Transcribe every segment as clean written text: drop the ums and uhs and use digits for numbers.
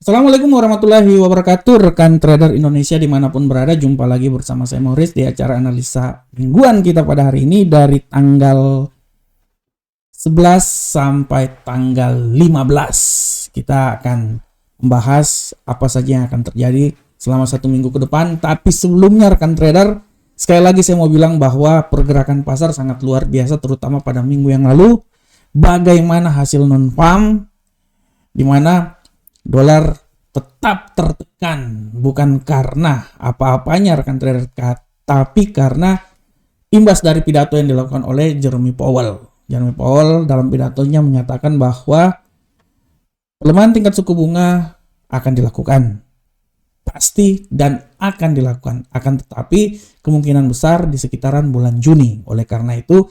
Assalamualaikum warahmatullahi wabarakatuh, rekan trader Indonesia dimanapun berada. Jumpa lagi bersama saya Maurice di acara analisa mingguan kita pada hari ini dari tanggal 11 sampai tanggal 15. Kita akan membahas apa saja yang akan terjadi selama satu minggu ke depan. Tapi sebelumnya rekan trader, sekali lagi saya mau bilang bahwa pergerakan pasar sangat luar biasa, terutama pada minggu yang lalu. Bagaimana hasil non-farm, di mana dolar tetap tertekan bukan karena apa-apanya rekan trader, tapi karena imbas dari pidato yang dilakukan oleh Jerome Powell. Jerome Powell dalam pidatonya menyatakan bahwa pelemahan tingkat suku bunga akan dilakukan, pasti dan akan dilakukan, akan tetapi kemungkinan besar di sekitaran bulan Juni. Oleh karena itu,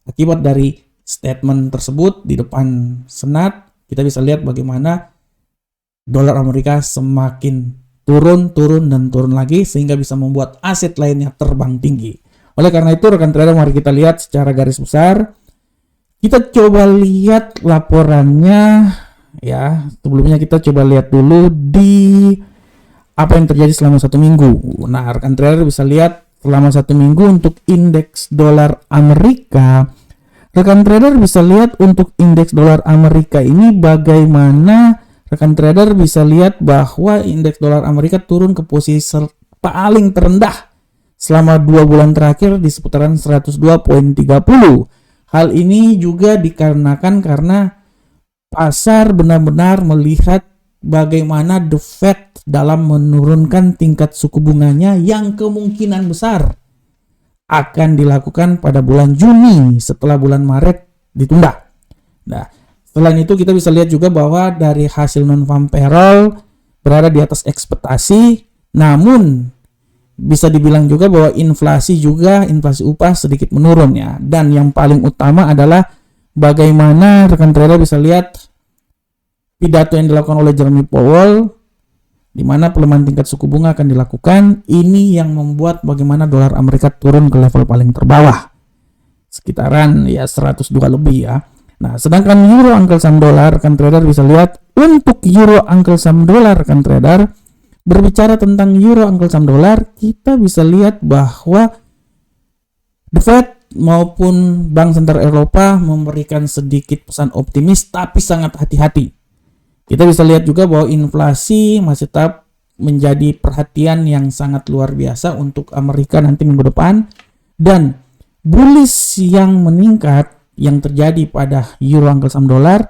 akibat dari statement tersebut di depan Senat, kita bisa lihat bagaimana dolar Amerika semakin turun lagi, sehingga bisa membuat aset lainnya terbang tinggi. Oleh karena itu rekan trader, mari kita lihat secara garis besar. Kita coba lihat laporannya ya. Sebelumnya kita coba lihat dulu di apa yang terjadi selama satu minggu. Nah rekan trader bisa lihat selama satu minggu untuk indeks dolar Amerika. Rekan trader bisa lihat untuk indeks dolar Amerika ini bagaimana. Rekan trader bisa lihat bahwa indeks dolar Amerika turun ke posisi paling terendah selama 2 bulan terakhir di seputaran 102.30. Hal ini juga dikarenakan karena pasar benar-benar melihat bagaimana The Fed dalam menurunkan tingkat suku bunganya yang kemungkinan besar akan dilakukan pada bulan Juni setelah bulan Maret ditunda. Nah, selain itu kita bisa lihat juga bahwa dari hasil non-farm payroll berada di atas ekspektasi, namun bisa dibilang juga bahwa inflasi upah sedikit menurun ya. Dan yang paling utama adalah bagaimana rekan trader bisa lihat pidato yang dilakukan oleh Jerome Powell, di mana pelemahan tingkat suku bunga akan dilakukan. Ini yang membuat bagaimana dolar Amerika turun ke level paling terbawah, sekitaran ya 102 lebih ya. Nah, sedangkan euro Uncle Sam dolar, rekan trader bisa lihat untuk euro Uncle Sam dolar, rekan trader, berbicara tentang euro Uncle Sam dolar, kita bisa lihat bahwa The Fed maupun Bank Sentral Eropa memberikan sedikit pesan optimis tapi sangat hati-hati. Kita bisa lihat juga bahwa inflasi masih tetap menjadi perhatian yang sangat luar biasa untuk Amerika nanti minggu depan, dan bullish yang meningkat yang terjadi pada euro Uncle Sam dolar.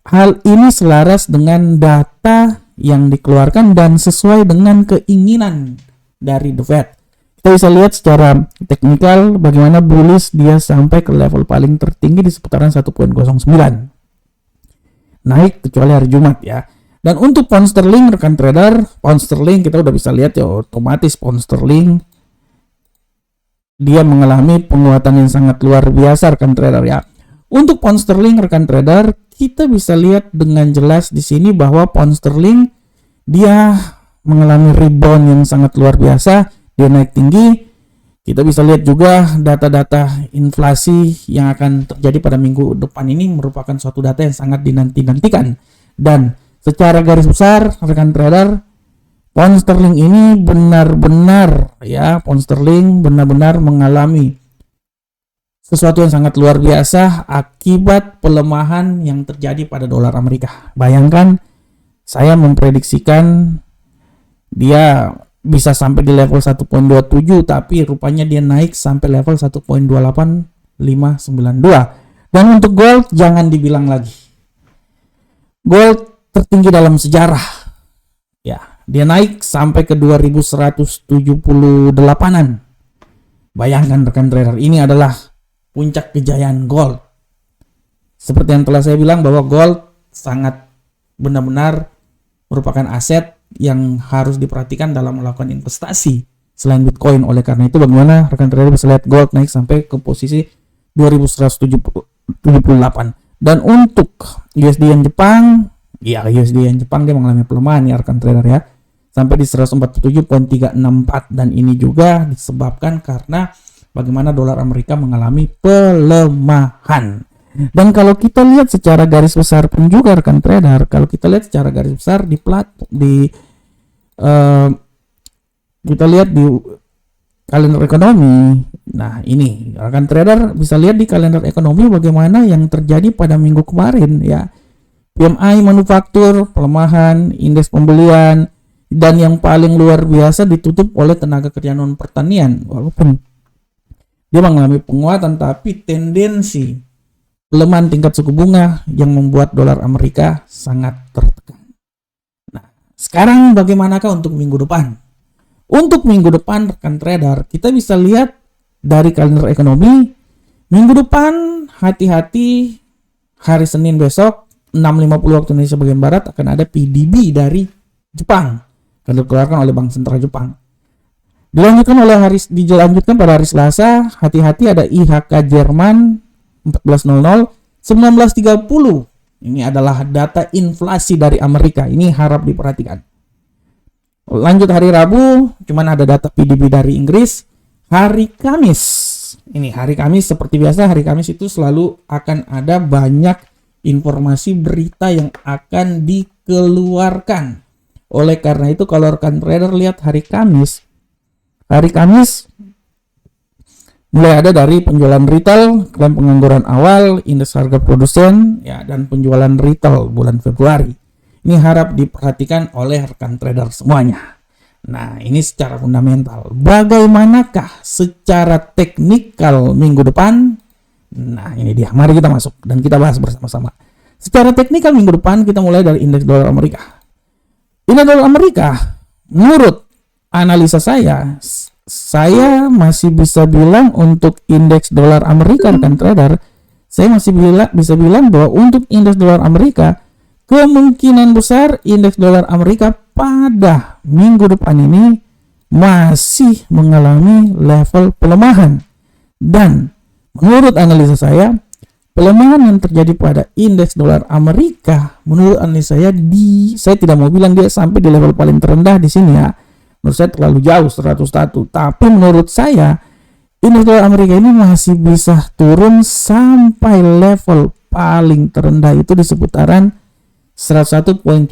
Hal ini selaras dengan data yang dikeluarkan dan sesuai dengan keinginan dari The Fed. Kita bisa lihat secara teknikal bagaimana bullish dia sampai ke level paling tertinggi di seputaran 1.09. Naik kecuali hari Jumat ya. Dan untuk pound sterling rekan trader, pound sterling kita udah bisa lihat ya, otomatis pound sterling dia mengalami penguatan yang sangat luar biasa rekan trader ya. Untuk pound sterling rekan trader, kita bisa lihat dengan jelas di sini bahwa pound sterling dia mengalami rebound yang sangat luar biasa, dia naik tinggi. Kita bisa lihat juga data-data inflasi yang akan terjadi pada minggu depan ini merupakan suatu data yang sangat dinanti-nantikan. Dan secara garis besar rekan trader, pound sterling ini benar-benar mengalami sesuatu yang sangat luar biasa akibat pelemahan yang terjadi pada dolar Amerika. Bayangkan, saya memprediksikan dia bisa sampai di level 1.27, tapi rupanya dia naik sampai level 1.28592. Dan untuk gold jangan dibilang lagi. Gold tertinggi dalam sejarah. Ya, dia naik sampai ke 2178-an. Bayangkan rekan trader, ini adalah puncak kejayaan gold. Seperti yang telah saya bilang bahwa gold sangat benar-benar merupakan aset yang harus diperhatikan dalam melakukan investasi selain Bitcoin. Oleh karena itu bagaimana rekan trader bisa lihat gold naik sampai ke posisi 2178. Dan untuk USD yen Jepang, ya USD yen Jepang dia mengalami pelemahan ya rekan trader ya, sampai di 147.364, dan ini juga disebabkan karena bagaimana dolar Amerika mengalami pelemahan. Dan kalau kita lihat secara garis besar pun juga rekan trader, kalau kita lihat secara garis besar kita lihat di kalender ekonomi. Nah, ini rekan trader bisa lihat di kalender ekonomi bagaimana yang terjadi pada minggu kemarin ya. PMI manufaktur pelemahan, indeks pembelian, dan yang paling luar biasa ditutup oleh tenaga kerja non pertanian. Walaupun dia mengalami penguatan, tapi tendensi pelemahan tingkat suku bunga yang membuat dolar Amerika sangat tertekan. Nah, sekarang bagaimanakah untuk minggu depan? Untuk minggu depan rekan trader, kita bisa lihat dari kalender ekonomi, minggu depan hati-hati, hari Senin besok 6.50 waktu Indonesia bagian Barat akan ada PDB dari Jepang yang dikeluarkan oleh Bank Sentral Jepang. Dilanjutkan pada hari Selasa, hati-hati ada IHK Jerman 14.00, 19.30. Ini adalah data inflasi dari Amerika. Ini harap diperhatikan. Lanjut hari Rabu, cuman ada data PDB dari Inggris. Hari Kamis, ini hari Kamis seperti biasa, hari Kamis itu selalu akan ada banyak informasi berita yang akan dikeluarkan. Oleh karena itu kalau rekan trader lihat hari Kamis mulai ada dari penjualan retail, klaim pengangguran awal, indeks harga produsen, ya, dan penjualan retail bulan Februari. Ini harap diperhatikan oleh rekan trader semuanya. Nah, ini secara fundamental. Bagaimanakah secara teknikal minggu depan? Nah, ini dia. Mari kita masuk dan kita bahas bersama-sama. Secara teknikal minggu depan kita mulai dari indeks dolar Amerika. Indeks dolar Amerika, menurut analisa saya masih bisa bilang untuk indeks dolar Amerika rekan trader, saya masih bisa bilang bahwa untuk indeks dolar Amerika kemungkinan besar indeks dolar Amerika pada minggu depan ini masih mengalami level pelemahan. Dan menurut analisa saya, pelemahan yang terjadi pada indeks dolar Amerika menurut analisa saya tidak mau bilang dia sampai di level paling terendah di sini ya. Menurut saya terlalu jauh 101, tapi menurut saya indeks dolar Amerika ini masih bisa turun sampai level paling terendah itu di seputaran 101.746.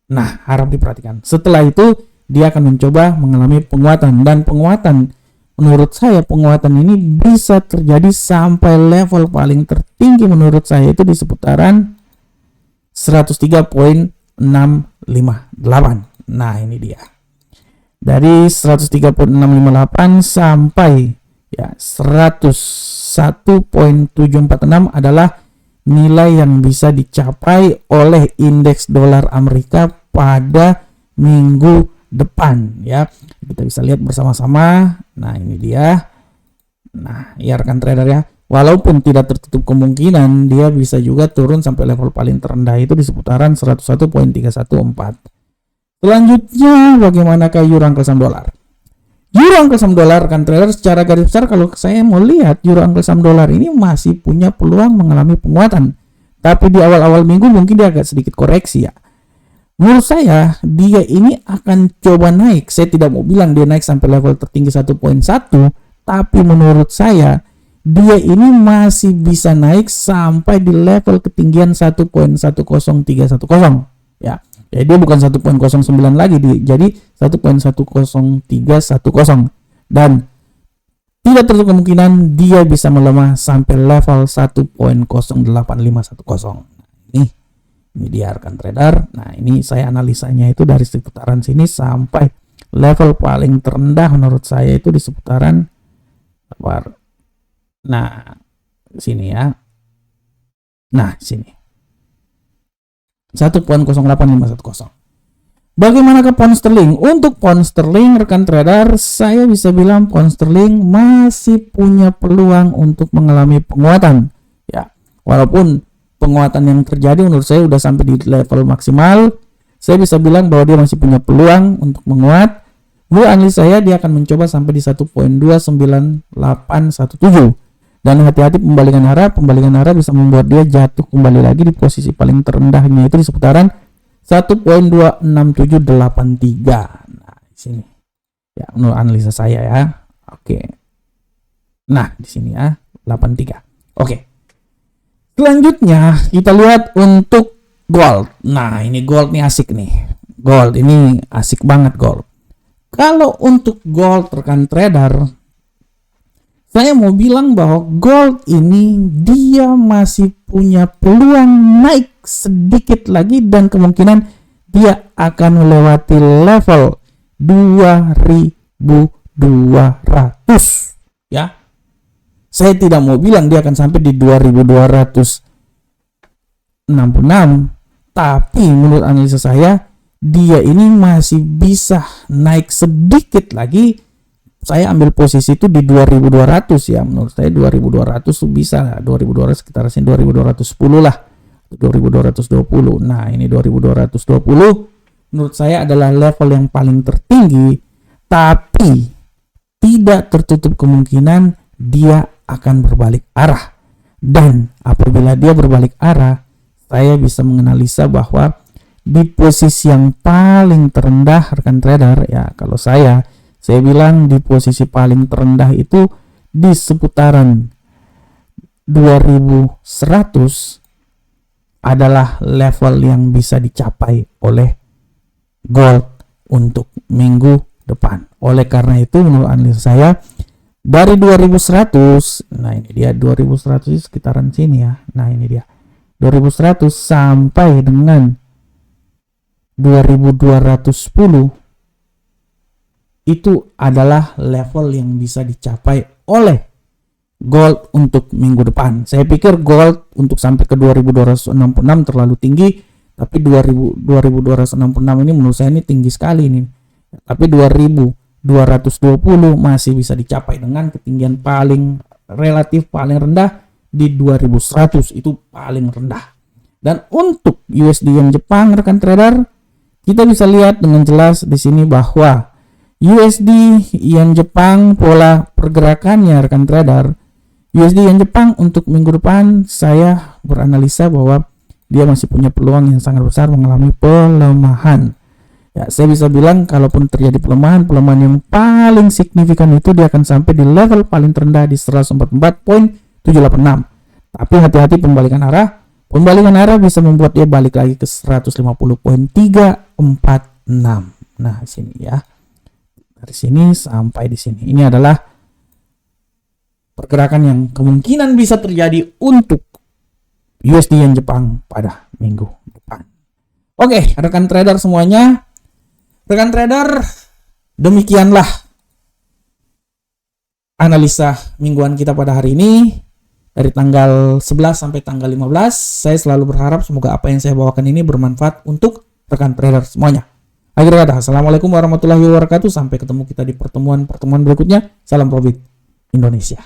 Nah, harap diperhatikan. Setelah itu dia akan mencoba mengalami penguatan, dan penguatan menurut saya penguatan ini bisa terjadi sampai level paling tertinggi menurut saya itu di seputaran 103.658. Nah, ini dia. Dari 103.658 sampai ya 101.746 adalah nilai yang bisa dicapai oleh indeks dolar Amerika pada minggu depan ya. Kita bisa lihat bersama-sama. Nah, ini dia. Nah, ya rekan trader ya. Walaupun tidak tertutup kemungkinan dia bisa juga turun sampai level paling terendah itu di seputaran 101.314. Selanjutnya, bagaimanakah euro angka saham dolar? Euro angka saham dolar rekan trader secara garis besar kalau saya mau lihat euro angka saham dolar ini masih punya peluang mengalami penguatan. Tapi di awal-awal minggu mungkin dia agak sedikit koreksi ya. Menurut saya dia ini akan coba naik. Saya tidak mau bilang dia naik sampai level tertinggi 1.1, tapi menurut saya dia ini masih bisa naik sampai di level ketinggian 1.10310 ya. Jadi dia bukan 1.09 lagi, jadi 1.10310, dan tidak tertutup kemungkinan dia bisa melemah sampai level 1.08510. Ini dia rekan trader. Nah, ini saya analisanya itu dari seputaran sini sampai level paling terendah menurut saya itu di seputaran sini ya. Nah, sini 1.08510. Bagaimanakah pound sterling? Untuk pound sterling rekan trader, saya bisa bilang pound sterling masih punya peluang untuk mengalami penguatan ya. Walaupun penguatan yang terjadi menurut saya sudah sampai di level maksimal, saya bisa bilang bahwa dia masih punya peluang untuk menguat. Menurut analisa saya dia akan mencoba sampai di 1.29817. Dan hati-hati pembalikan arah bisa membuat dia jatuh kembali lagi di posisi paling terendahnya itu di seputaran 1.26783. Nah, di sini. Ya, menurut analisa saya ya. Oke. Nah, di sini ya, 83. Oke. Selanjutnya kita lihat untuk gold. Nah, ini gold nih asik nih. Gold ini asik banget gold. Kalau untuk gold rekan trader, saya mau bilang bahwa gold ini dia masih punya peluang naik sedikit lagi dan kemungkinan dia akan melewati level 2200 ya. Saya tidak mau bilang dia akan sampai di 2266, tapi menurut analisa saya dia ini masih bisa naik sedikit lagi. Saya ambil posisi itu di 2200 ya. Menurut saya 2200 tuh bisa, 2200 sekitar sini 2210 lah. 2220. Nah, ini 2220 menurut saya adalah level yang paling tertinggi, tapi tidak tertutup kemungkinan dia akan berbalik arah. Dan apabila dia berbalik arah, saya bisa menganalisa bahwa di posisi yang paling terendah rekan trader ya, kalau saya bilang di posisi paling terendah itu di seputaran 2100 adalah level yang bisa dicapai oleh gold untuk minggu depan. Oleh karena itu menurut analisa saya dari 2100, nah ini dia 2100 sekitaran sini ya. Nah ini dia 2100 sampai dengan 2210 itu adalah level yang bisa dicapai oleh gold untuk minggu depan. Saya pikir gold untuk sampai ke 2266 terlalu tinggi, tapi 2266 ini menurut saya ini tinggi sekali nih. Tapi 2220 masih bisa dicapai dengan ketinggian paling relatif paling rendah di 2100, itu paling rendah. Dan untuk USD yen Jepang rekan trader, kita bisa lihat dengan jelas di sini bahwa USD yen Jepang pola pergerakannya rekan trader, USD yen Jepang untuk minggu depan saya beranalisa bahwa dia masih punya peluang yang sangat besar mengalami pelemahan. Ya, saya bisa bilang kalaupun terjadi pelemahan yang paling signifikan itu dia akan sampai di level paling terendah di 144.786. Tapi hati-hati pembalikan arah. Pembalikan arah bisa membuat dia balik lagi ke 150.346. Nah, sini ya. Dari sini sampai di sini. Ini adalah pergerakan yang kemungkinan bisa terjadi untuk USD yen Jepang pada minggu depan. Oke, rekan trader semuanya. Rekan trader, demikianlah analisa mingguan kita pada hari ini. Dari tanggal 11 sampai tanggal 15, saya selalu berharap semoga apa yang saya bawakan ini bermanfaat untuk rekan trader semuanya. Akhir kata, assalamualaikum warahmatullahi wabarakatuh. Sampai ketemu kita di pertemuan berikutnya. Salam profit Indonesia.